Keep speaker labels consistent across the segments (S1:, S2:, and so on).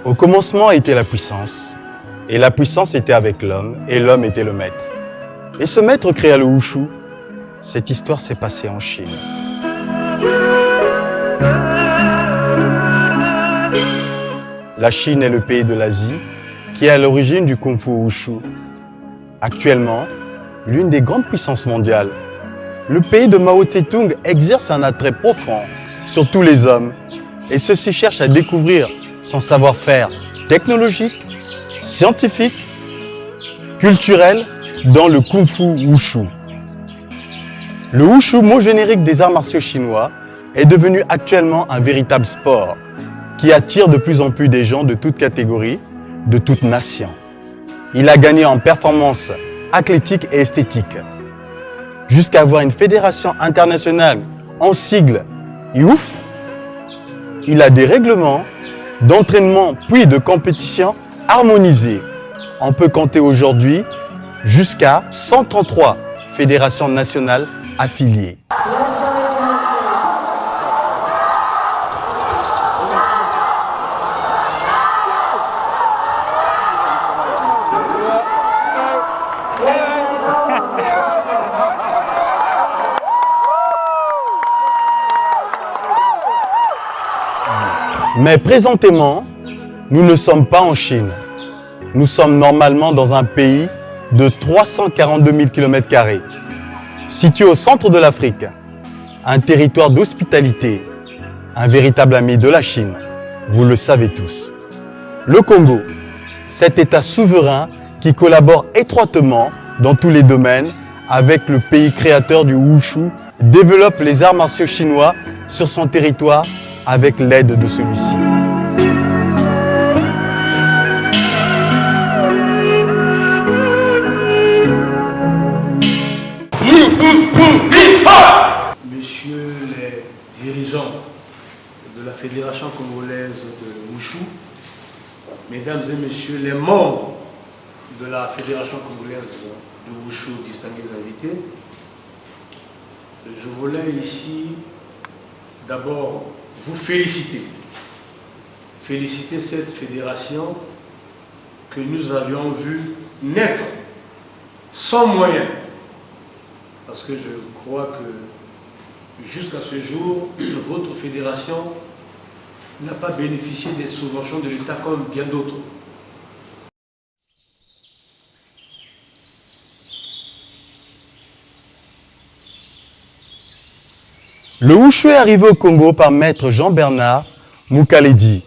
S1: Au commencement était la puissance, et la puissance était avec l'homme, et l'homme était le maître. Et ce maître créa le wushu. Cette histoire s'est passée en Chine. La Chine est le pays de l'Asie qui est à l'origine du Kung Fu Wushu. Actuellement, l'une des grandes puissances mondiales, le pays de Mao Tse-tung exerce un attrait profond sur tous les hommes et ceux-ci cherchent à découvrir son savoir-faire technologique, scientifique, culturel dans le Kung Fu Wushu. Le Wushu, mot générique des arts martiaux chinois, est devenu actuellement un véritable sport qui attire de plus en plus des gens de toutes catégories, de toutes nations. Il a gagné en performance athlétique et esthétique, jusqu'à avoir une fédération internationale en sigle IOUF. Il a des règlements d'entraînement puis de compétition harmonisés. On peut compter aujourd'hui jusqu'à 133 fédérations nationales affiliées. Mais présentement, nous ne sommes pas en Chine. Nous sommes normalement dans un pays de 342 000 km², situé au centre de l'Afrique, un territoire d'hospitalité, un véritable ami de la Chine, vous le savez tous. Le Congo, cet État souverain qui collabore étroitement dans tous les domaines avec le pays créateur du Wushu, développe les arts martiaux chinois sur son territoire avec l'aide de celui-ci.
S2: Messieurs les dirigeants de la Fédération congolaise de Wushu, mesdames et messieurs les membres de la Fédération congolaise de Wushu, distingués invités, je voulais ici d'abord vous féliciter. Féliciter cette fédération que nous avions vue naître sans moyens. Parce que je crois que jusqu'à ce jour, votre fédération n'a pas bénéficié des subventions de l'État comme bien d'autres.
S1: Le Wushu est arrivé au Congo par maître Jean-Bernard Mukaledi,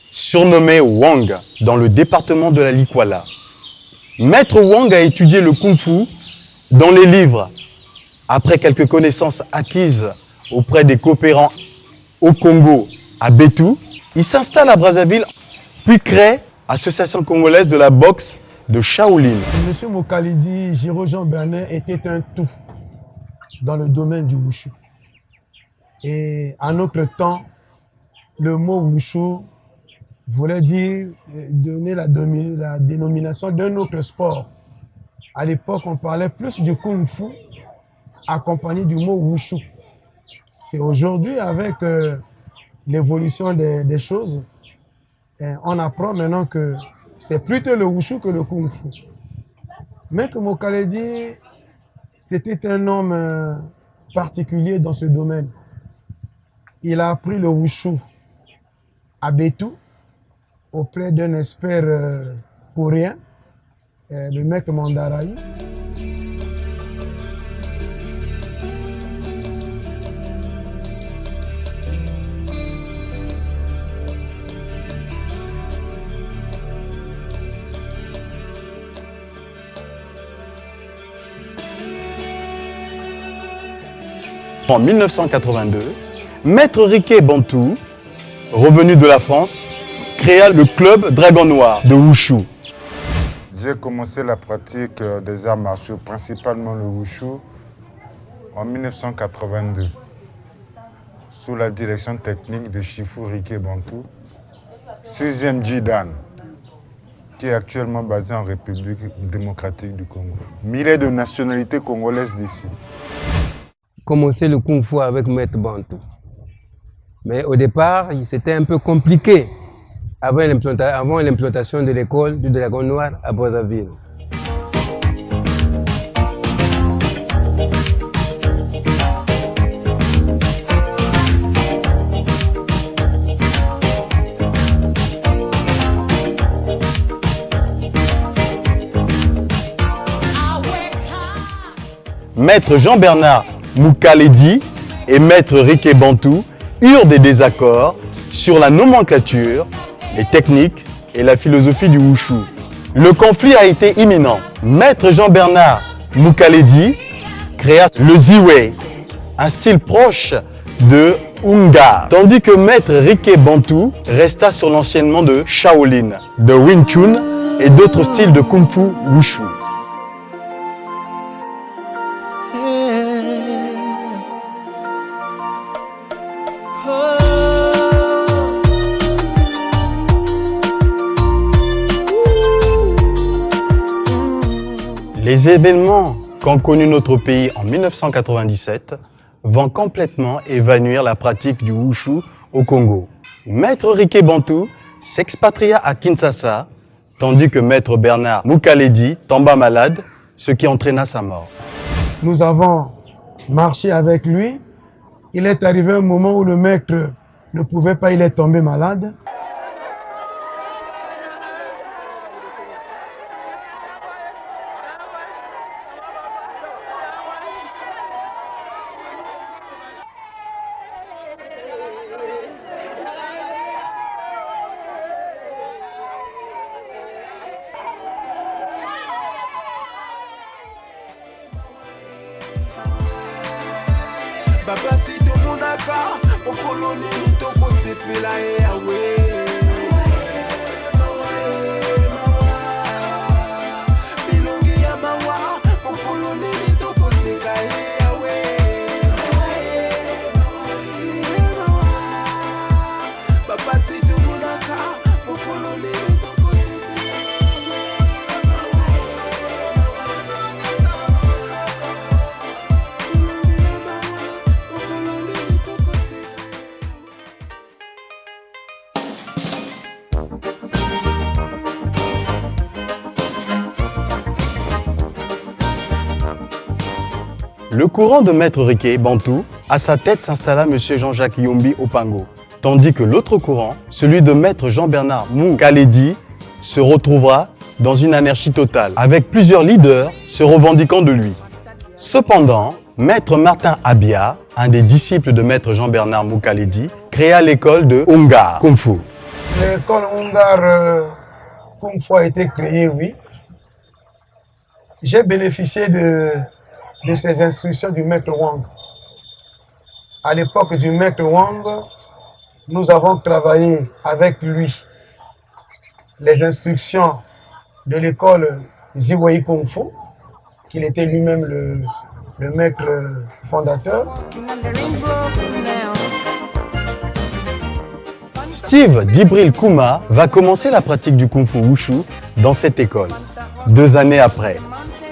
S1: surnommé Wang, dans le département de la Likwala. Maître Wang a étudié le Kung Fu dans les livres. Après quelques connaissances acquises auprès des coopérants au Congo, à Bétou, il s'installe à Brazzaville, puis crée l'Association congolaise de la boxe de Shaolin.
S3: Monsieur Mukaledi, Giro Jean-Bernard était un tout dans le domaine du Wushu. Et en notre temps, le mot Wushu voulait dire donner la dénomination d'un autre sport. À l'époque, on parlait plus du Kung Fu accompagné du mot Wushu. C'est aujourd'hui, avec l'évolution des choses, on apprend maintenant que c'est plutôt le Wushu que le Kung Fu. Maître Mukaledi, c'était un homme particulier dans ce domaine. Il a appris le Wushu à Bétou, auprès d'un expert coréen, le maître Mandaraï.
S1: En 1982, Maître Riquet Bantou, revenu de la France, créa le club Dragon Noir de Wushu.
S4: J'ai commencé la pratique des arts martiaux, principalement le Wushu, en 1982, sous la direction technique de Shifu Riquet Bantou, 6e Jidan, qui est actuellement basé en République démocratique du Congo. Mais il est de nationalité congolaise d'ici.
S5: Commencé le Kung Fu avec Maître Bantou. Mais au départ, c'était un peu compliqué avant l'implantation de l'école du Dragon Noir à Brazzaville.
S1: Maître Jean-Bernard Moukaledi et Maître Riké Bantou eurent des désaccords sur la nomenclature, les techniques et la philosophie du wushu. Le conflit a été imminent. Maître Jean-Bernard Moukaledi créa le Ziwei, un style proche de Ungar, tandis que Maître Riké Bantou resta sur l'enseignement de Shaolin, de Wing Chun et d'autres styles de Kung Fu Wushu. Les événements qu'ont connu notre pays en 1997 vont complètement évanouir la pratique du wushu au Congo. Maître Riké Bantou s'expatria à Kinshasa, tandis que Maître Bernard Moukaledi tomba malade, ce qui entraîna sa mort.
S3: Nous avons marché avec lui. Il est arrivé un moment où le maître ne pouvait pas, il est tombé malade.
S6: Babasi to monaka, okoloni toko sepela yawe. Bilongi ya mawa, okoloni toko seka yawe. Babasi to monaka, okoloni toko
S1: Le courant de Maître Riké Bantou, à sa tête s'installa M. Jean-Jacques Yombi Opango, tandis que l'autre courant, celui de Maître Jean-Bernard Moukaledi, se retrouvera dans une anarchie totale, avec plusieurs leaders se revendiquant de lui. Cependant, Maître Martin Abia, un des disciples de Maître Jean-Bernard Moukaledi, créa l'école de Ungar Kung Fu.
S3: L'école Ungar Kung Fu a été créée, oui. J'ai bénéficié de ces instructions du maître Wang. À l'époque du maître Wang, nous avons travaillé avec lui les instructions de l'école Ziwei Kung Fu, qu'il était lui-même le maître fondateur.
S1: Steve Djibril Kouma va commencer la pratique du Kung Fu Wushu dans cette école. 2 années après,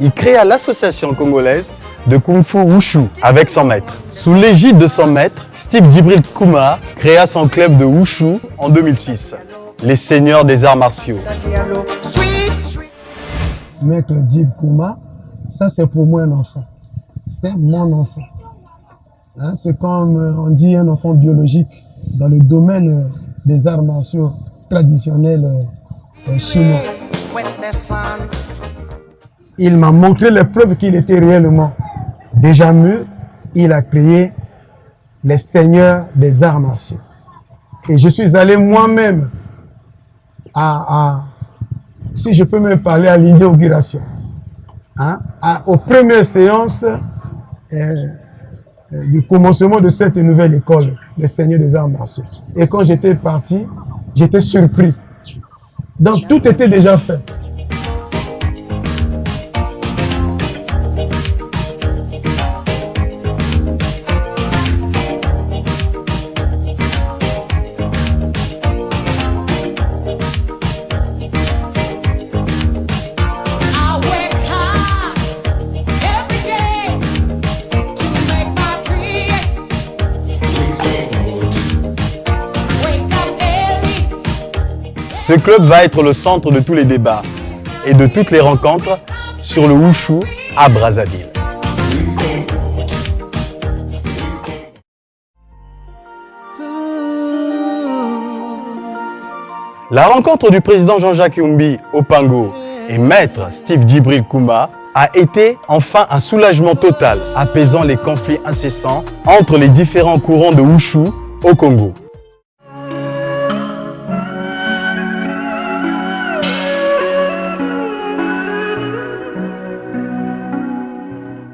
S1: il créa l'association congolaise de Kung Fu Wushu avec son maître. Sous l'égide de son maître, Steve Djibril Kouma créa son club de Wushu en 2006, les Seigneurs des Arts Martiaux.
S3: Maître Djib Kouma, ça c'est pour moi un enfant. C'est mon enfant. Hein, c'est comme on dit un enfant biologique dans le domaine des arts martiaux traditionnels chinois. Il m'a montré les preuves qu'il était réellement déjà mûr. Il a créé les Seigneurs des Arts Martiaux. Et je suis allé moi-même si je peux me parler, à l'inauguration, hein, aux premières séances du commencement de cette nouvelle école, les Seigneurs des Arts Martiaux. Et quand j'étais parti, j'étais surpris. Donc tout était déjà fait.
S1: Ce club va être le centre de tous les débats et de toutes les rencontres sur le Wushu à Brazzaville. La rencontre du président Jean-Jacques Yumbi Opango et maître Steve Djibril Kouma a été enfin un soulagement total, apaisant les conflits incessants entre les différents courants de Wushu au Congo.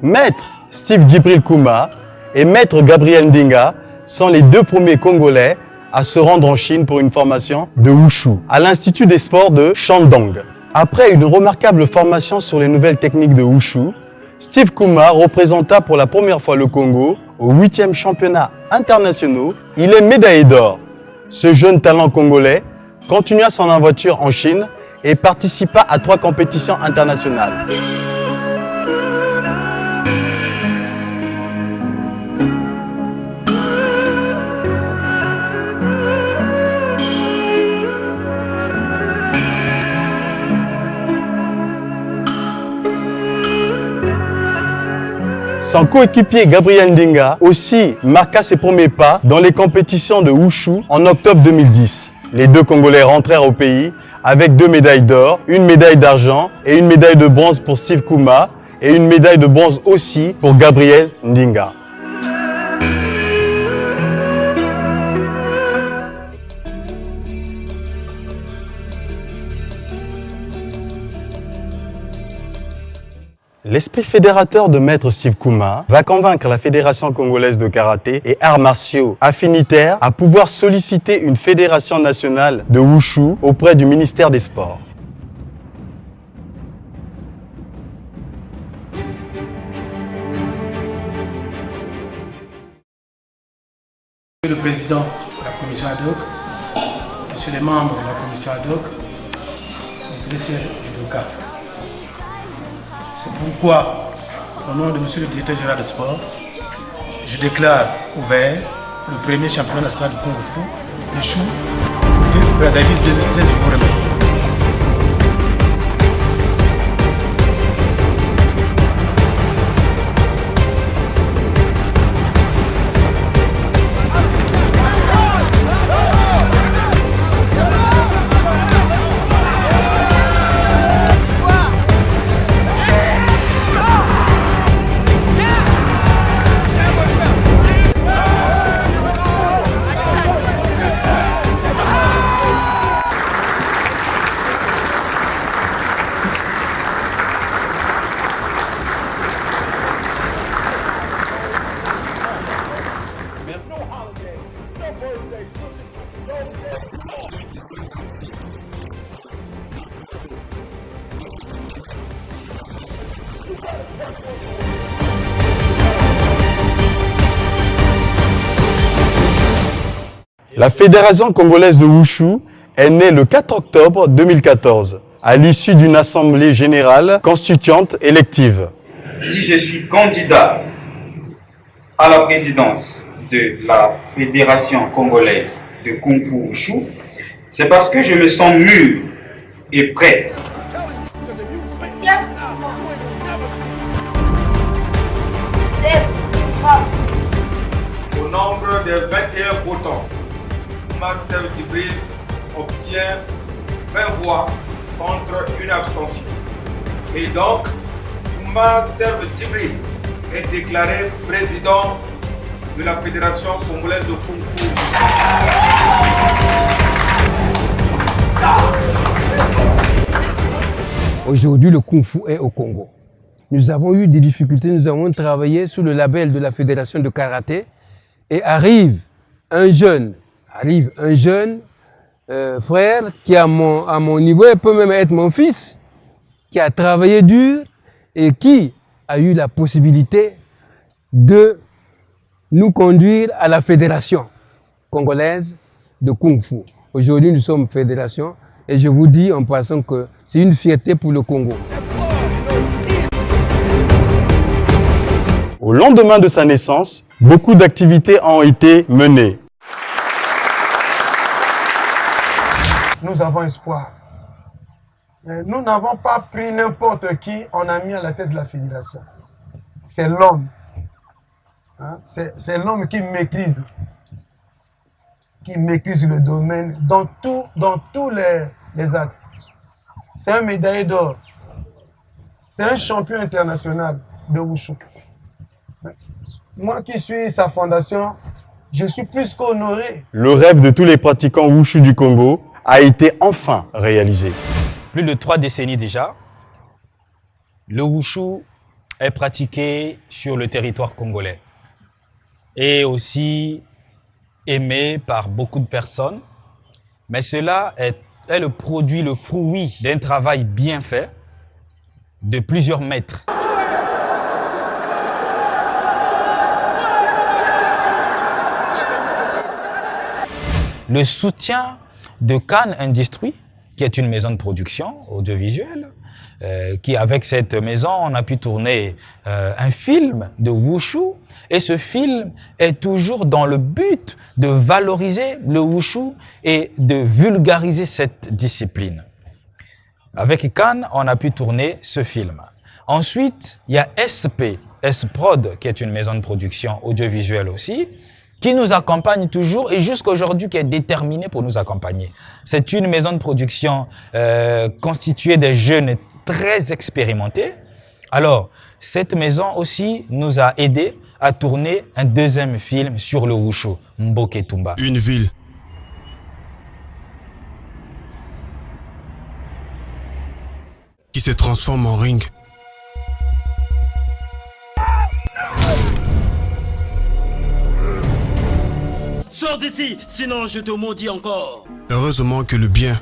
S1: Maître Steve Djibril Kouma et maître Gabriel Ndinga sont les deux premiers Congolais à se rendre en Chine pour une formation de Wushu à l'Institut des sports de Shandong. Après une remarquable formation sur les nouvelles techniques de Wushu, Steve Kouma représenta pour la première fois le Congo au 8e championnat international. Il est médaillé d'or. Ce jeune talent congolais continua son aventure en Chine et participa à 3 compétitions internationales. Son coéquipier Gabriel Ndinga aussi marqua ses premiers pas dans les compétitions de Wushu en octobre 2010. Les deux Congolais rentrèrent au pays avec 2 médailles d'or, une médaille d'argent et une médaille de bronze pour Steve Kouma et une médaille de bronze aussi pour Gabriel Ndinga. L'esprit fédérateur de maître Steve Kouma va convaincre la Fédération congolaise de karaté et arts martiaux affinitaires à pouvoir solliciter une fédération nationale de Wushu auprès du ministère des Sports.
S2: Monsieur le Président de la Commission ad hoc, Monsieur les membres de la Commission ad hoc, Monsieur le cas. C'est pourquoi, au nom de Monsieur le Directeur général de sport, je déclare ouvert le premier championnat national de Kung Fu, le Wushu, de Brazzaville 2013. Je vous remercie.
S1: La Fédération congolaise de Wushu est née le 4 octobre 2014, à l'issue d'une assemblée générale constituante élective.
S7: Si je suis candidat à la présidence de la Fédération congolaise de Kung Fu Wushu, c'est parce que je me sens mûr et prêt.
S8: Au nombre de 21 votants, Master Djibril obtient 20 voix contre une abstention. Et donc, Master Djibril est déclaré président de la Fédération congolaise de Kung Fu.
S5: Aujourd'hui, le Kung Fu est au Congo. Nous avons eu des difficultés, nous avons travaillé sous le label de la Fédération de karaté et arrive un jeune frère qui à mon niveau, il peut même être mon fils, qui a travaillé dur et qui a eu la possibilité de nous conduire à la Fédération congolaise de Kung Fu. Aujourd'hui, nous sommes fédération et je vous dis en passant que c'est une fierté pour le Congo.
S1: Au lendemain de sa naissance, beaucoup d'activités ont été menées.
S3: nous avons espoir. Nous n'avons pas pris n'importe qui, on a mis à la tête de la fédération. C'est l'homme. Hein? C'est l'homme qui maîtrise le domaine dans tous les axes. C'est un médaillé d'or. C'est un champion international de Wushu. Moi qui suis sa fondation, je suis plus qu'honoré.
S1: Le rêve de tous les pratiquants Wushu du Congo a été enfin réalisé.
S9: Plus de 3 décennies déjà, le Wushu est pratiqué sur le territoire congolais et aussi aimé par beaucoup de personnes. Mais cela est le produit, le fruit d'un travail bien fait de plusieurs maîtres. Le soutien de Cannes Industries, qui est une maison de production audiovisuelle, qui avec cette maison, on a pu tourner un film de Wushu. Et ce film est toujours dans le but de valoriser le Wushu et de vulgariser cette discipline. Avec Cannes, on a pu tourner ce film. Ensuite, il y a S-Prod, qui est une maison de production audiovisuelle aussi, qui nous accompagne toujours et jusqu'à aujourd'hui qui est déterminée pour nous accompagner. C'est une maison de production constituée de jeunes très expérimentés. Alors, cette maison aussi nous a aidés à tourner un deuxième film sur le Wushu, Mboke Tumba.
S10: Une ville. Qui se transforme en ring.
S6: Sors d'ici, sinon je te maudis encore.
S10: Heureusement que le bien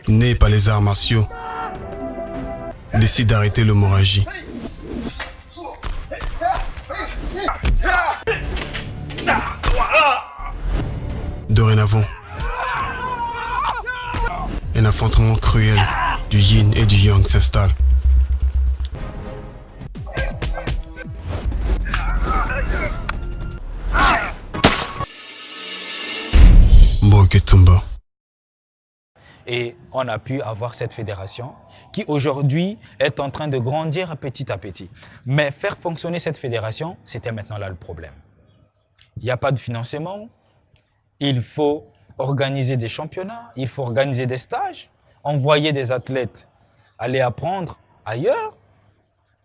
S10: né par les arts martiaux décide d'arrêter l'hémorragie. Dorénavant, un affrontement cruel du yin et du yang s'installe. Mboke Tumba.
S9: Et on a pu avoir cette fédération qui aujourd'hui est en train de grandir petit à petit. Mais faire fonctionner cette fédération, c'était maintenant là le problème. Il n'y a pas de financement, il faut organiser des championnats, il faut organiser des stages, envoyer des athlètes aller apprendre ailleurs.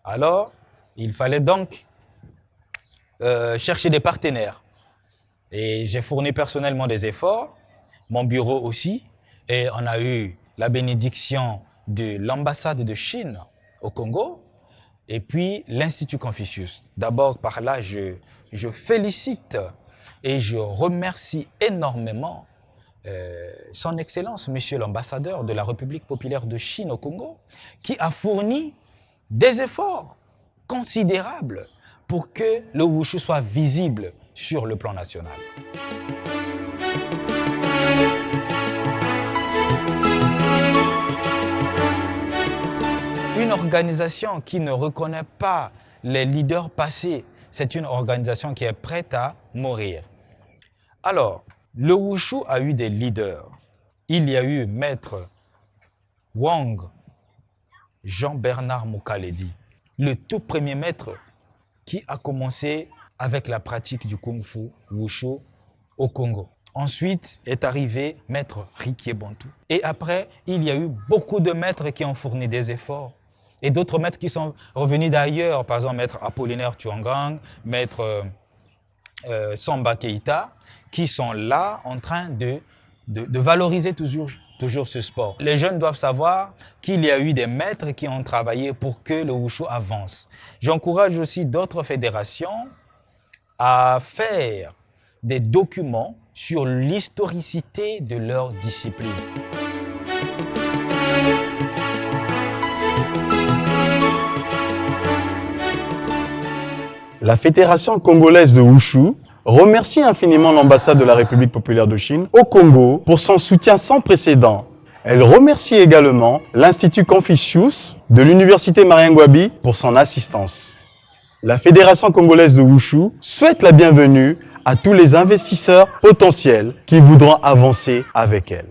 S9: Alors, il fallait donc chercher des partenaires. Et j'ai fourni personnellement des efforts, mon bureau aussi, et on a eu la bénédiction de l'ambassade de Chine au Congo et puis l'Institut Confucius. D'abord, par là, je félicite et je remercie énormément son Excellence, Monsieur l'ambassadeur de la République populaire de Chine au Congo, qui a fourni des efforts considérables pour que le Wushu soit visible sur le plan national. Une organisation qui ne reconnaît pas les leaders passés, c'est une organisation qui est prête à mourir. Alors, le Wushu a eu des leaders. Il y a eu Maître Wang Jean-Bernard Mukaledi, le tout premier maître qui a commencé avec la pratique du Kung Fu Wushu au Congo. Ensuite est arrivé Maître Rikie Bantu. Et après, il y a eu beaucoup de maîtres qui ont fourni des efforts. Et d'autres maîtres qui sont revenus d'ailleurs, par exemple Maître Apollinaire Tuangang, Maître Samba Keita, qui sont là en train de valoriser toujours ce sport. Les jeunes doivent savoir qu'il y a eu des maîtres qui ont travaillé pour que le Wushu avance. J'encourage aussi d'autres fédérations à faire des documents sur l'historicité de leur discipline.
S1: La Fédération congolaise de Wushu remercie infiniment l'ambassade de la République populaire de Chine au Congo pour son soutien sans précédent. Elle remercie également l'Institut Confucius de l'Université Mariangwabi pour son assistance. La Fédération congolaise de Wushu souhaite la bienvenue à tous les investisseurs potentiels qui voudront avancer avec elle.